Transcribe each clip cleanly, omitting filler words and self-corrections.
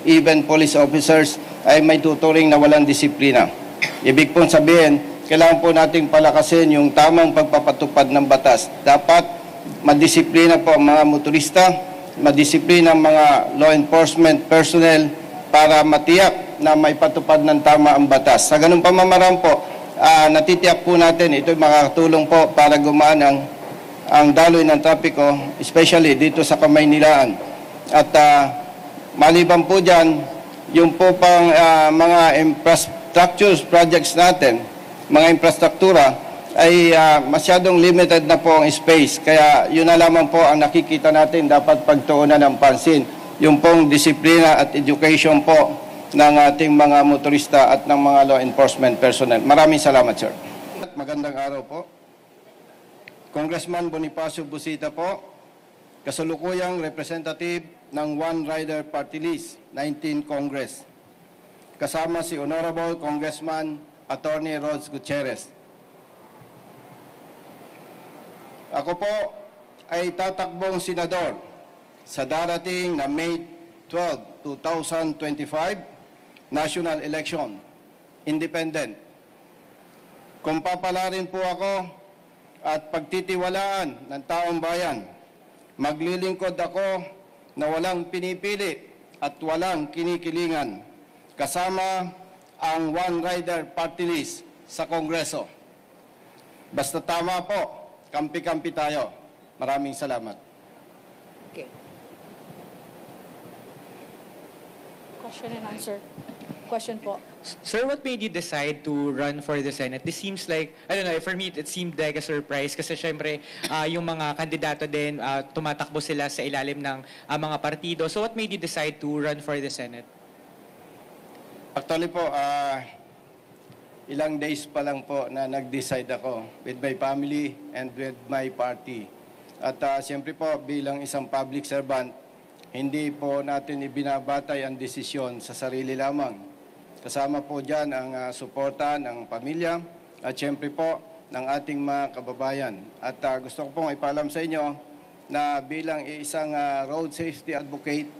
even police officers ay may tuturing na walang disiplina. Ibig pong sabihin, kailangan po nating palakasin yung tamang pagpapatupad ng batas. Dapat madisiplina po ang mga motorista, madisiplina ang mga law enforcement personnel para matiyak na may patupad ng tama ang batas. Sa ganung pamamaraan po, natitiyak po natin ito makakatulong po para gumaan ang daloy ng trapiko, especially dito sa Kamaynilaan. At maliban po dyan, yung po pang mga infrastructure projects natin, mga infrastruktura, ay masyadong limited na po ang space. Kaya yun na lamang po ang nakikita natin dapat pagtuunan ng pansin. Yung pong disiplina at education po ng ating mga motorista at ng mga law enforcement personnel. Maraming salamat, sir. Magandang araw po. Congressman Bonifacio Busita po, kasalukuyang representative ng One Rider Party List, 19 Congress. Kasama si Honorable Congressman Attorney Rods Gutierrez. Ako po ay tatakbong senador sa darating na May 12, 2025 national election, independent. Kung papalarin po ako at pagtitiwalaan ng taong bayan, maglilingkod ako na walang pinipili at walang kinikilingan, kasama ang One Rider Party List sa Kongreso. Basta tama po, kampi-kampi tayo. Maraming salamat. Okay. Question and answer. Question po. Sir, what made you decide to run for the Senate? This seems like, I don't know, for me, it seemed like a surprise kasi syempre, yung mga kandidato din, tumatakbo sila sa ilalim ng mga partido. So what made you decide to run for the Senate? Actually po, ilang days pa lang po na nag-decide ako with my family and with my party. At siyempre po, bilang isang public servant, hindi po natin ibinabatay ang desisyon sa sarili lamang. Kasama po dyan ang suporta ng pamilya at siyempre po ng ating mga kababayan. At gusto ko pong ipaalam sa inyo na bilang isang road safety advocate,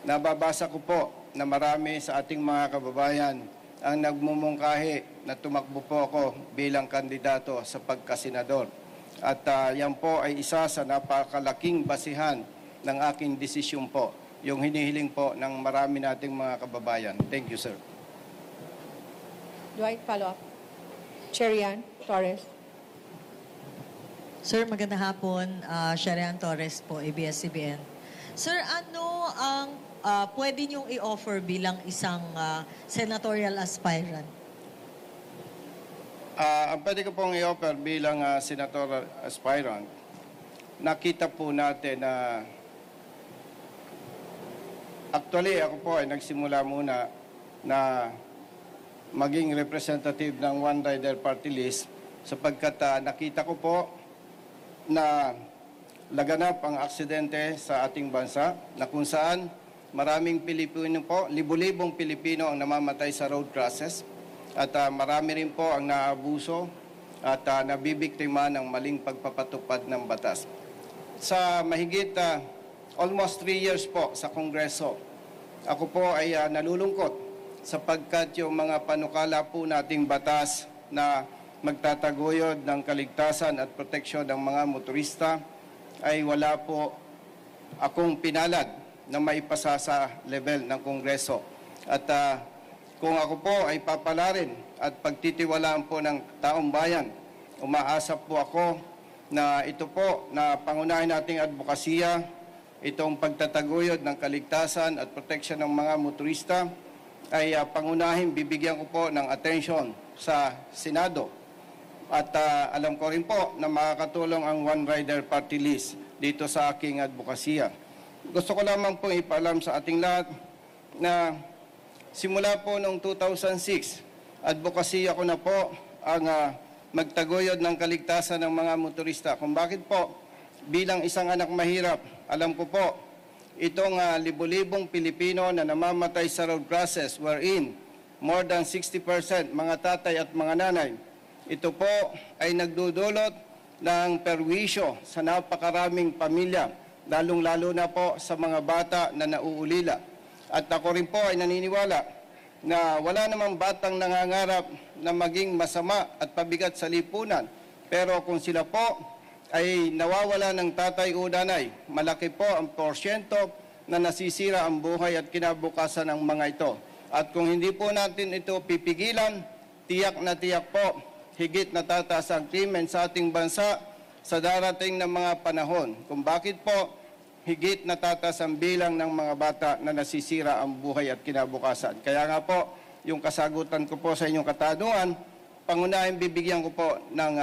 nababasa ko po na marami sa ating mga kababayan ang nagmumungkahi na tumakbo po ako bilang kandidato sa pagkasenador. At yan po ay isa sa napakalaking basihan ng aking desisyon po, yung hinihiling po ng marami nating mga kababayan. Thank you, sir. Dwight, follow up. Chair Yan Torres. Sir, magandang hapon. Sharian Torres po, ABS-CBN. Sir, ano ang pwede niyong i-offer bilang isang senatorial aspirant? Ang pwede ko pong i-offer bilang senatorial aspirant, nakita po natin na actually ako po ay nagsimula muna na maging representative ng One Rider Party List sapagkat nakita ko po na laganap ang aksidente sa ating bansa na kung saan maraming Pilipino po, libu-libong Pilipino ang namamatay sa road crashes at marami rin po ang naabuso at nabibiktima ng maling pagpapatupad ng batas. Sa mahigit almost 3 years po sa Kongreso, ako po ay nalulungkot sapagkat yung mga panukala po nating batas na magtataguyod ng kaligtasan at proteksyon ng mga motorista ay wala po akong pinalad na maipasa sa level ng Kongreso. At kung ako po ay papalarin at pagtitiwalaan po ng taong bayan, umaasa po ako na ito po na pangunahin nating advokasya, itong pagtataguyod ng kaligtasan at proteksyon ng mga motorista, ay pangunahin, bibigyan ko po ng atensyon sa Senado. At alam ko rin po na makakatulong ang One Rider Party List dito sa aking advokasya. Gusto ko lamang po ipaalam sa ating lahat na simula po noong 2006, advokasya ko na po ang magtaguyod ng kaligtasan ng mga motorista. Kung bakit po, bilang isang anak mahirap, alam ko po, itong libu-libong Pilipino na namamatay sa road crashes wherein more than 60% mga tatay at mga nanay, ito po ay nagdudulot ng perwisyo sa napakaraming pamilya, lalong-lalo na po sa mga bata na nauulila. At ako rin po ay naniniwala na wala namang batang nangangarap na maging masama at pabigat sa lipunan. Pero kung sila po ay nawawala ng tatay o nanay, malaki po ang porsyento na nasisira ang buhay at kinabukasan ng mga ito. At kung hindi po natin ito pipigilan, tiyak na tiyak po, higit na tataas ang krimen sa ating bansa sa darating na mga panahon. Kung bakit po, higit na tataas ang bilang ng mga bata na nasisira ang buhay at kinabukasan. Kaya nga po, yung kasagutan ko po sa inyong katanungan, pangunahing bibigyan ko po ng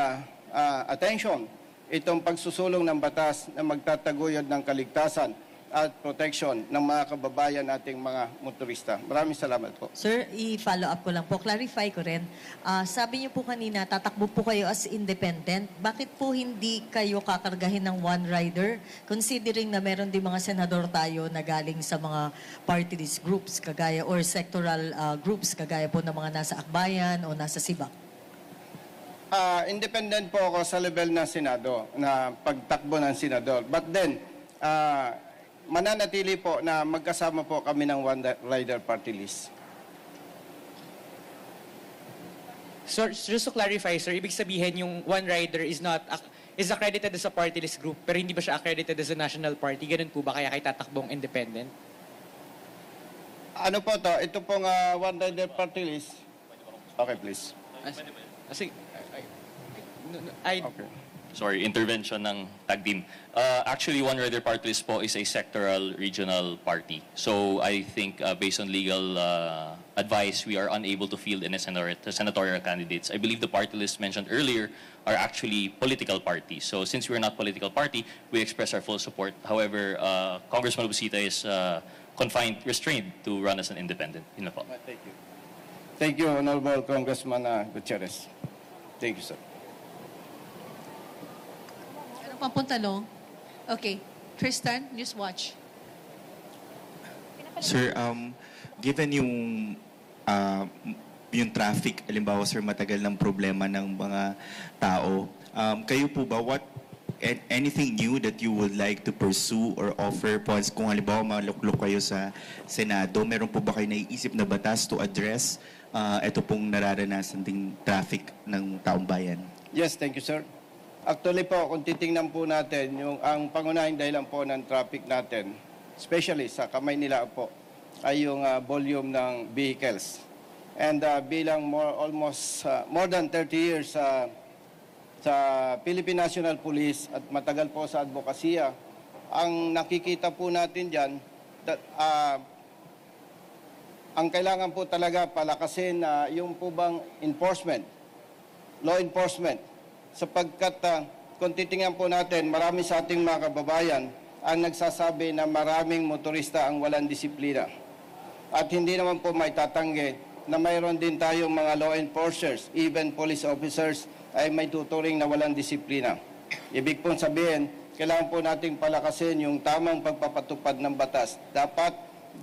attention itong pagsusulong ng batas na magtataguyod ng kaligtasan at protection ng mga kababayan nating mga motorista. Maraming salamat po. Sir, i-follow up ko lang po. Clarify ko rin. Sabi niyo po kanina, tatakbo po kayo as independent. Bakit po hindi kayo kakargahin ng one rider? Considering na meron din mga senador tayo na galing sa mga party list groups kagaya or sectoral groups kagaya po ng mga nasa Akbayan o nasa Sibak. Independent po ako sa level ng Senado, na pagtakbo ng Senador. But then, mananatili po na magkasama po kami ng One Rider Party List. So, just to clarify, sir, ibig sabihin yung One Rider is accredited as a party list group, pero hindi ba siya accredited as a national party? Ganun po ba kaya kayo tatakbong independent? Ano po to? Ito pong One Rider Party List. Okay, please. Okay. Sorry, intervention ng tag team. Actually, One Rider Party List po is a sectoral regional party. So I think based on legal advice, we are unable to field any senatorial candidates. I believe the party list mentioned earlier are actually political parties. So since we're not political party, we express our full support. However, Congressman Busita is restrained to run as an independent. Yun na po. Thank you. Thank you, Honorable Congressman Gutierrez. Thank you, sir. Papuntanong. Okay. Tristan, Newswatch. Sir, given yung traffic, halimbawa sir, matagal ng problema ng mga tao, kayo po ba, anything new that you would like to pursue or offer po, kung halimbawa maluklok kayo sa Senado, meron po ba kayo naiisip na batas to address ito pong nararanasan ding traffic ng taong bayan? Yes, thank you, sir. Actually po, kung titingnan po natin, ang pangunahing dahilan po ng traffic natin, especially sa kamay nila po, ay yung volume ng vehicles. And bilang almost more than 30 years sa Philippine National Police at matagal po sa advokasya, ang nakikita po natin dyan, ang kailangan po talaga palakasin yung po bang enforcement, law enforcement, sapagkat kung titingnan po natin, marami sa ating mga kababayan ang nagsasabi na maraming motorista ang walang disiplina. At hindi naman po may tatanggi na mayroon din tayong mga law enforcers, even police officers, ay may tuturing na walang disiplina. Ibig pong sabihin, kailangan po nating palakasin yung tamang pagpapatupad ng batas. Dapat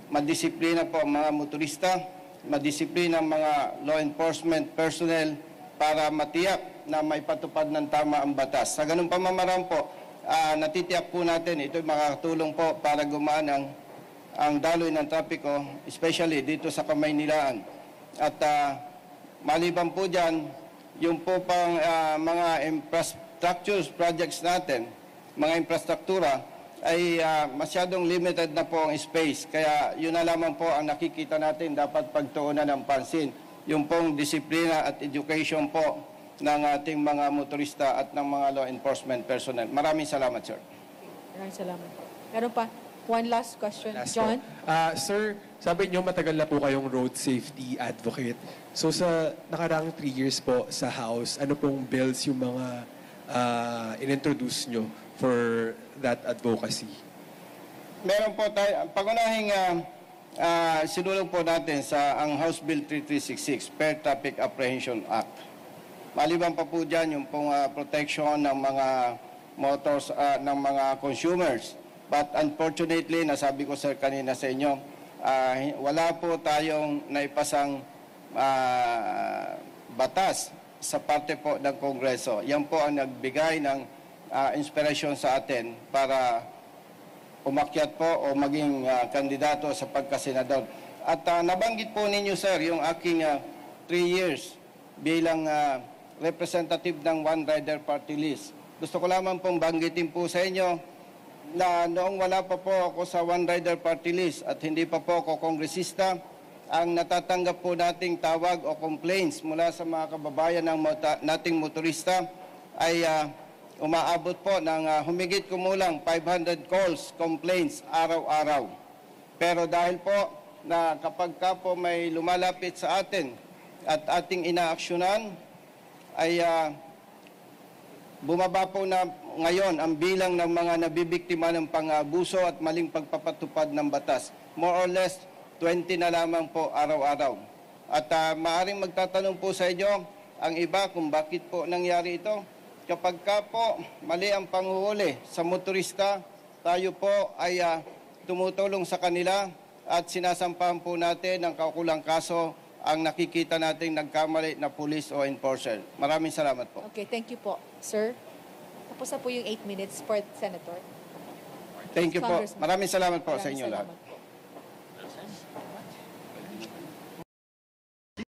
madisiplina po ang mga motorista, madisiplina ang mga law enforcement personnel para matiyak na may patupad ng tama ang batas. Sa ganung pamamaraan po, natitiyak po natin, ito makakatulong po para gumaan ang daloy ng trapiko, especially dito sa Kamaynilaan. At maliban po dyan, yung po pang mga infrastructure projects natin, mga infrastruktura, ay masyadong limited na po ang space. Kaya yun na lamang po ang nakikita natin, dapat pagtuunan ng pansin. Yung pong disiplina at education po ng ating mga motorista at ng mga law enforcement personnel. Maraming salamat, sir. Maraming salamat. Meron pa? One last question. Last John? po. Sir, sabi niyo matagal na po kayong road safety advocate. So sa nakarang 3 years po sa House, ano pong bills yung mga inintroduce nyo for that advocacy? Meron po tayo, pagunahing sinulong po natin sa ang House Bill 3366, Fair Traffic Apprehension Act. Maliban pa po dyan yung pong protection ng mga motors, ng mga consumers. But unfortunately, nasabi ko sir kanina sa inyo, wala po tayong naipasang batas sa parte po ng Kongreso. Yan po ang nagbigay ng inspirasyon sa atin para umakyat po o maging kandidato sa pagkasenador. At nabanggit po ninyo, sir, yung aking 3 years bilang representative ng One Rider Party List. Gusto ko lamang pong banggitin po sa inyo na noong wala pa po ako sa One Rider Party List at hindi pa po ako kongresista, ang natatanggap po nating tawag o complaints mula sa mga kababayan ng nating motorista ay umaabot po ng humigit kumulang 500 calls, complaints araw-araw. Pero dahil po na kapag ka po may lumalapit sa atin at ating inaaksyonan, ay bumaba po na ngayon ang bilang ng mga nabibiktima ng pang-abuso at maling pagpapatupad ng batas. More or less, 20 na lamang po araw-araw. At maaaring magtatanong po sa inyo, ang iba kung bakit po nangyari ito. Kapag ka po mali ang panghuhuli sa motorista, tayo po ay tumutulong sa kanila at sinasampahan po natin ng kaukulang kaso ang nakikita nating nagkamali na police o enforcer. Maraming salamat po. Okay, thank you po, sir. Tapos na po yung 8 minutes for Senator. Thank you po. Congressman. Maraming salamat po sa Maraming inyo lahat. salamat po.